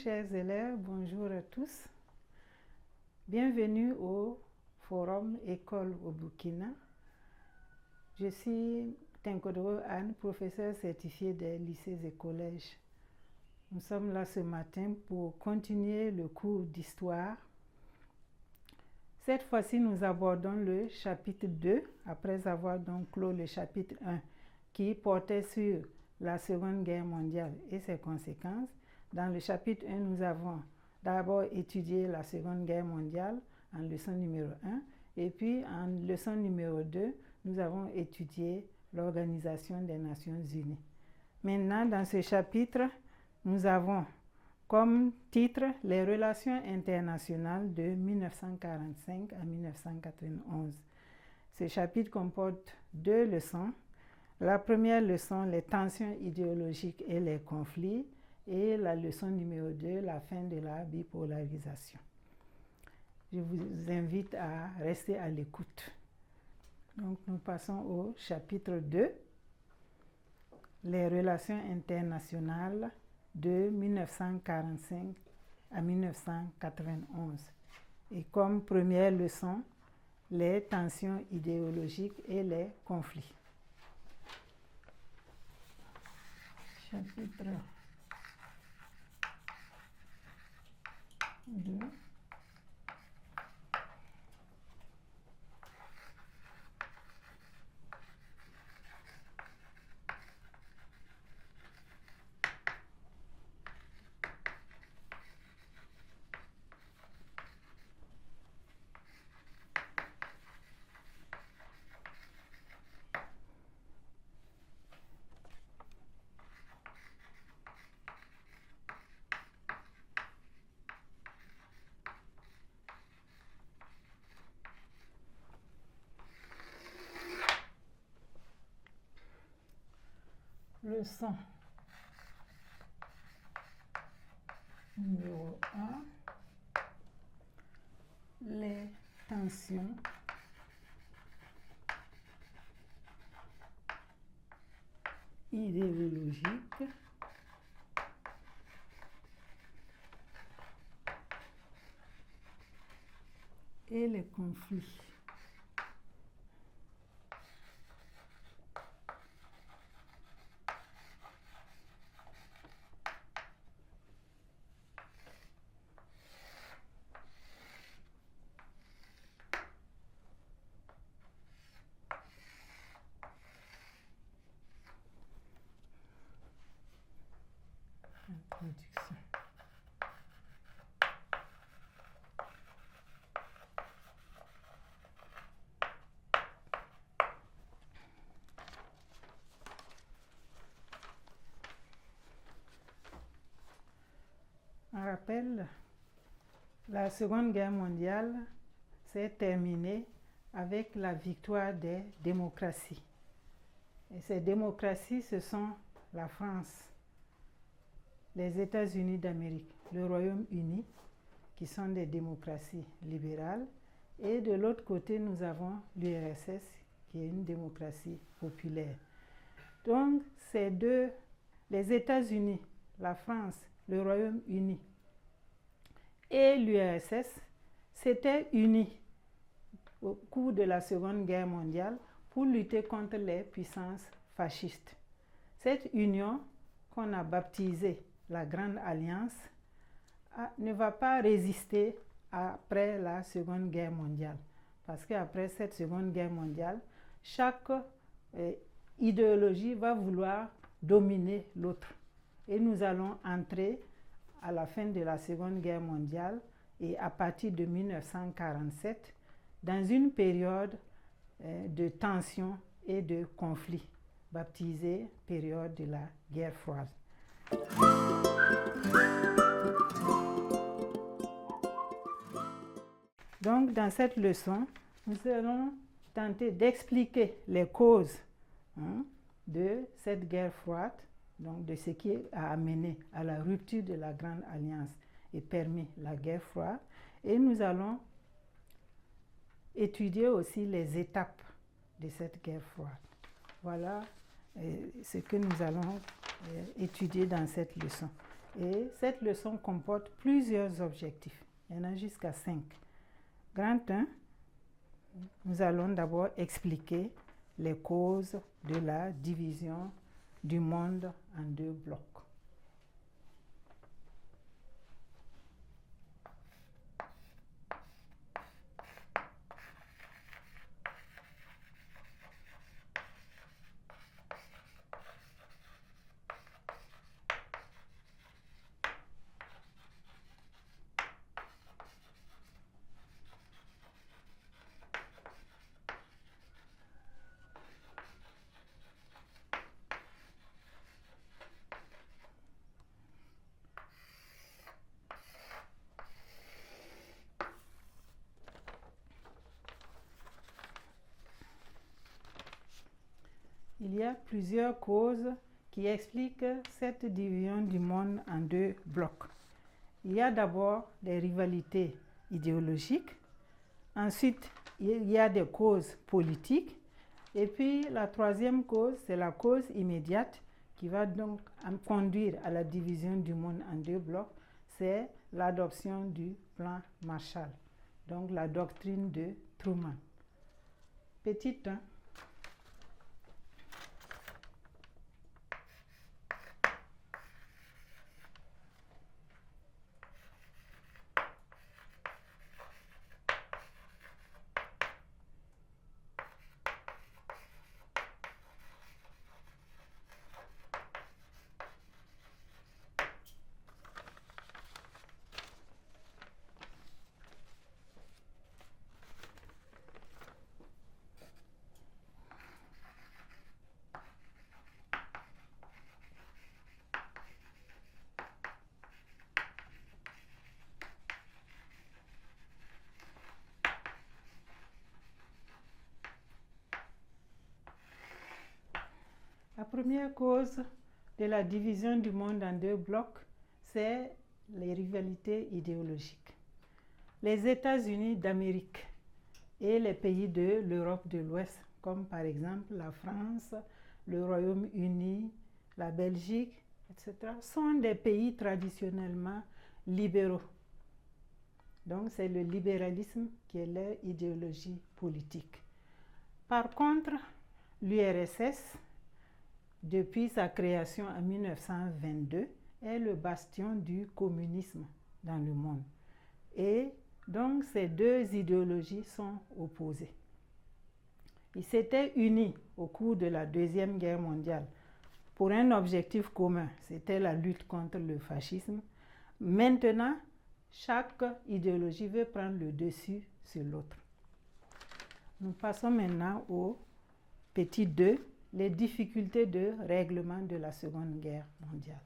chers élèves, bonjour à tous. Bienvenue au forum École au Burkina. Je suis Tenkodoro Anne, professeure certifiée des lycées et collèges. Nous sommes là ce matin pour continuer le cours d'histoire. Cette fois-ci, nous abordons le chapitre 2, après avoir donc clos le chapitre 1, qui portait sur la Seconde Guerre mondiale et ses conséquences. Dans le chapitre 1, nous avons d'abord étudié la Seconde Guerre mondiale en leçon numéro 1, et puis en leçon numéro 2, nous avons étudié l'Organisation des Nations Unies. Maintenant, dans ce chapitre, nous avons comme titre les relations internationales de 1945 à 1991. Ce chapitre comporte 2 leçons. La première leçon, les tensions idéologiques et les conflits, et la leçon numéro 2, la fin de la bipolarisation. Je vous invite à rester à l'écoute. Donc nous passons au chapitre 2, les relations internationales de 1945 à 1991. Et comme première leçon, les tensions idéologiques et les conflits. Chapitre 2. Leçon numéro 1, les tensions idéologiques et les conflits. Introduction. On rappelle, la Seconde Guerre mondiale s'est terminée avec la victoire des démocraties. Et ces démocraties, ce sont la France, les États-Unis d'Amérique, le Royaume-Uni, qui sont des démocraties libérales, et de l'autre côté, nous avons l'URSS, qui est une démocratie populaire. Donc, ces deux, les États-Unis, la France, le Royaume-Uni et l'URSS, s'étaient unis au cours de la Seconde Guerre mondiale pour lutter contre les puissances fascistes. Cette union, qu'on a baptisée la Grande Alliance, ne va pas résister après la Seconde Guerre mondiale. Parce qu'après cette Seconde Guerre mondiale, chaque idéologie va vouloir dominer l'autre. Et nous allons entrer à la fin de la Seconde Guerre mondiale et à partir de 1947 dans une période de tension et de conflit, baptisée période de la guerre froide. Donc, dans cette leçon, nous allons tenter d'expliquer les causes de cette guerre froide, donc de ce qui a amené à la rupture de la Grande Alliance et permis la guerre froide. Et nous allons étudier aussi les étapes de cette guerre froide. Voilà ce que nous allons étudier dans cette leçon. Et cette leçon comporte plusieurs objectifs. Il y en a jusqu'à 5. Grand 1, nous allons d'abord expliquer les causes de la division du monde en 2 blocs. Il y a plusieurs causes qui expliquent cette division du monde en 2 blocs. Il y a d'abord des rivalités idéologiques, ensuite il y a des causes politiques, et puis la troisième cause, c'est la cause immédiate qui va donc conduire à la division du monde en 2 blocs, c'est l'adoption du plan Marshall, donc la doctrine de Truman. Petit 1. La première cause de la division du monde en 2 blocs, c'est les rivalités idéologiques. Les États-Unis d'Amérique et les pays de l'Europe de l'Ouest, comme par exemple la France, le Royaume-Uni, la Belgique, etc., sont des pays traditionnellement libéraux. Donc c'est le libéralisme qui est leur idéologie politique. Par contre, l'URSS, depuis sa création en 1922, est le bastion du communisme dans le monde. Et donc ces 2 idéologies sont opposées. Ils s'étaient unis au cours de la Deuxième Guerre mondiale pour un objectif commun, c'était la lutte contre le fascisme. Maintenant, chaque idéologie veut prendre le dessus sur l'autre. Nous passons maintenant au petit 2, les difficultés de règlement de la Seconde Guerre mondiale.